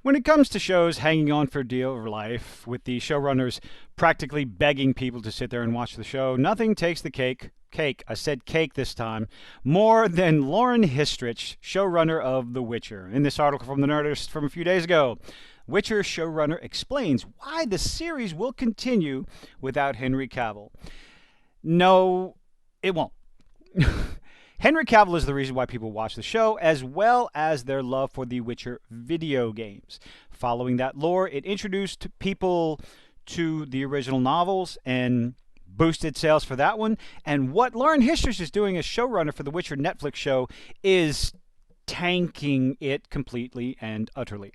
When it comes to shows hanging on for dear life, with the showrunners practically begging people to sit there and watch the show, nothing takes the cake, I said cake this time, more than Lauren Histrich, showrunner of The Witcher. In this article from The Nerdist from a few days ago, Witcher showrunner explains why the series will continue without Henry Cavill. No, it won't. Henry Cavill is the reason why people watch the show, as well as their love for the Witcher video games. Following that lore, it introduced people to the original novels and boosted sales for that one. And what Lauren Histrich is doing as showrunner for the Witcher Netflix show is tanking it completely and utterly.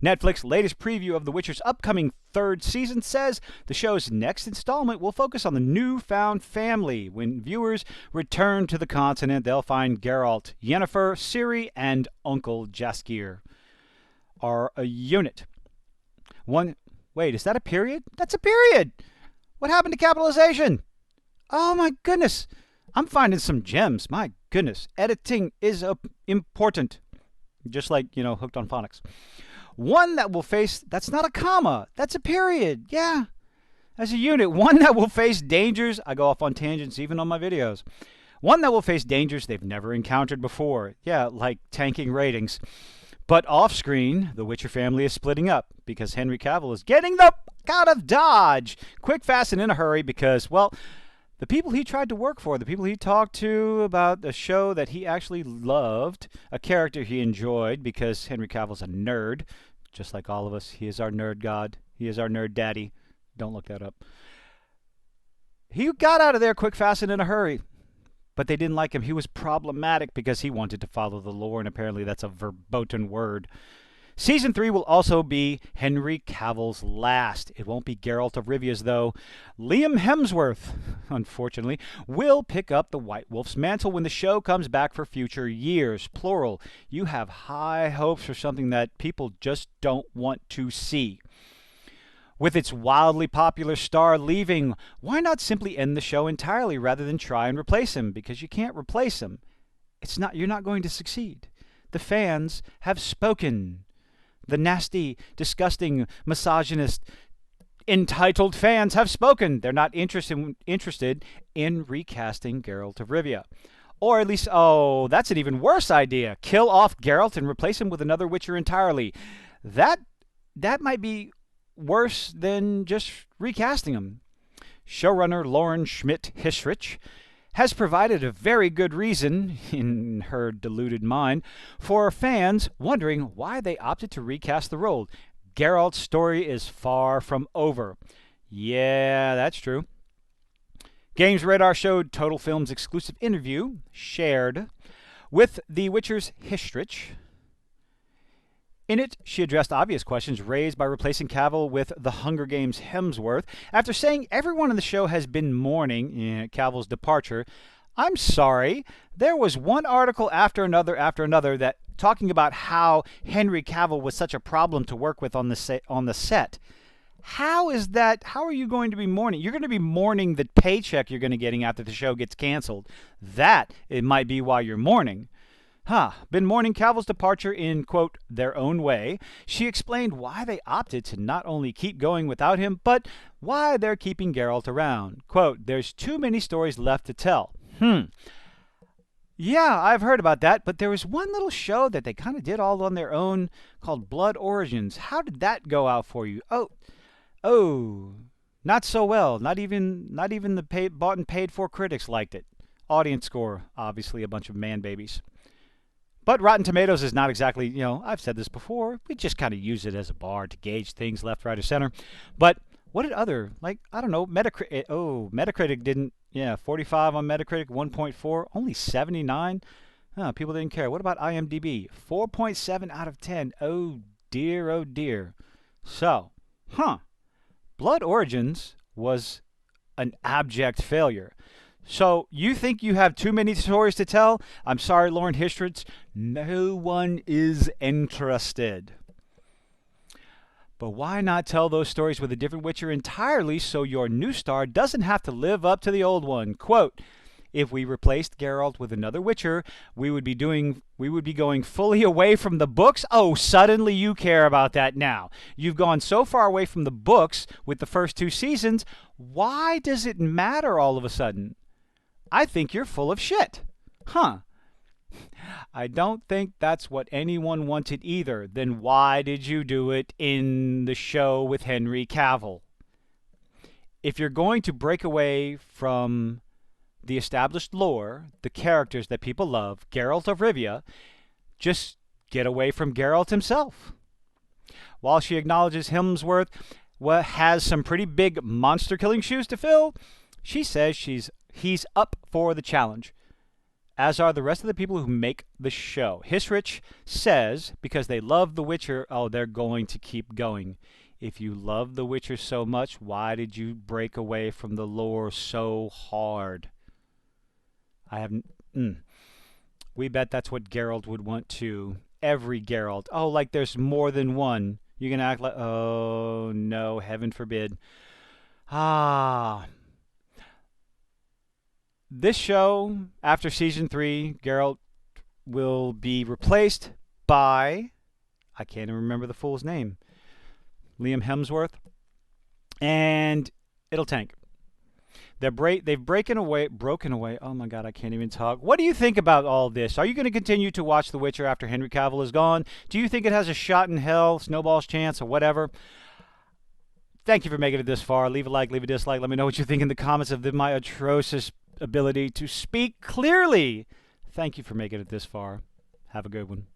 Netflix's latest preview of The Witcher's upcoming third season says the show's next installment will focus on the newfound family. When viewers return to the continent, they'll find Geralt, Yennefer, Ciri, and Uncle Jaskier are a unit. Wait, is that a period? That's a period! What happened to capitalization? Oh my goodness! I'm finding some gems. My goodness. Editing is important. Just like, hooked on phonics. One that will face, that's not a comma, that's a period. Yeah. As a unit, one that will face dangers. I go off on tangents even on my videos. One that will face dangers they've never encountered before. Yeah, like tanking ratings. But off screen, the Witcher family is splitting up because Henry Cavill is getting the out of Dodge. Quick, fast, and in a hurry because, well, the people he tried to work for, the people he talked to about a show that he actually loved, a character he enjoyed because Henry Cavill's a nerd, just like all of us. He is our nerd god. He is our nerd daddy. Don't look that up. He got out of there quick, fast, and in a hurry. But they didn't like him. He was problematic because he wanted to follow the lore, and apparently that's a verboten word. Season 3 will also be Henry Cavill's last. It won't be Geralt of Rivia's, though. Liam Hemsworth, unfortunately, will pick up the White Wolf's mantle when the show comes back for future years. Plural. You have high hopes for something that people just don't want to see. With its wildly popular star leaving, why not simply end the show entirely rather than try and replace him? Because you can't replace him. You're not going to succeed. The fans have spoken. The nasty, disgusting, misogynist, entitled fans have spoken. They're not interested in recasting Geralt of Rivia. Or at least, that's an even worse idea. Kill off Geralt and replace him with another Witcher entirely. That might be worse than just recasting him. Showrunner Lauren Schmidt-Histrich has provided a very good reason, in her deluded mind, for fans wondering why they opted to recast the role. Geralt's story is far from over. Yeah, that's true. Games Radar showed Total Film's exclusive interview, shared, with The Witcher's Histrich. In it, she addressed obvious questions raised by replacing Cavill with the Hunger Games Hemsworth. After saying everyone in the show has been mourning Cavill's departure, I'm sorry, there was one article after another that talking about how Henry Cavill was such a problem to work with on the set. How is that? How are you going to be mourning? You're going to be mourning the paycheck you're going to be getting after the show gets canceled. It might be why you're mourning. Been mourning Cavill's departure in, quote, their own way. She explained why they opted to not only keep going without him, but why they're keeping Geralt around. Quote, there's too many stories left to tell. Yeah, I've heard about that, but there was one little show that they kind of did all on their own called Blood Origins. How did that go out for you? Oh, not so well. Not even the bought and paid for critics liked it. Audience score, obviously a bunch of man babies. But Rotten Tomatoes is not exactly, I've said this before, we just kind of use it as a bar to gauge things left, right, or center. But what did Metacritic didn't, 45 on Metacritic, 1.4, only 79? People didn't care. What about IMDb? 4.7 out of 10. Oh dear. So, Blood Origins was an abject failure. So, you think you have too many stories to tell? I'm sorry, Lauren Histrich. No one is interested. But why not tell those stories with a different Witcher entirely so your new star doesn't have to live up to the old one? Quote, If we replaced Geralt with another Witcher, we would be going fully away from the books. Oh, suddenly you care about that now. You've gone so far away from the books with the first 2 seasons. Why does it matter all of a sudden? I think you're full of shit. Huh. I don't think that's what anyone wanted either. Then why did you do it in the show with Henry Cavill? If you're going to break away from the established lore, the characters that people love, Geralt of Rivia, just get away from Geralt himself. While she acknowledges Hemsworth has some pretty big monster-killing shoes to fill, she says he's up for the challenge, as are the rest of the people who make the show. Hisrich says because they love The Witcher, oh, they're going to keep going. If you love The Witcher so much, why did you break away from the lore so hard? We bet that's what Geralt would want too. Every Geralt. Oh, like there's more than one. You're going to act like, oh, no, heaven forbid. This show, after season 3, Geralt will be replaced by, I can't even remember the fool's name, Liam Hemsworth, and it'll tank. They've broken away. Oh my God, I can't even talk. What do you think about all this? Are you going to continue to watch The Witcher after Henry Cavill is gone? Do you think it has a shot in hell, snowball's chance, or whatever? Thank you for making it this far. Leave a like, leave a dislike. Let me know what you think in the comments of my atrocious ability to speak clearly. Thank you for making it this far. Have a good one.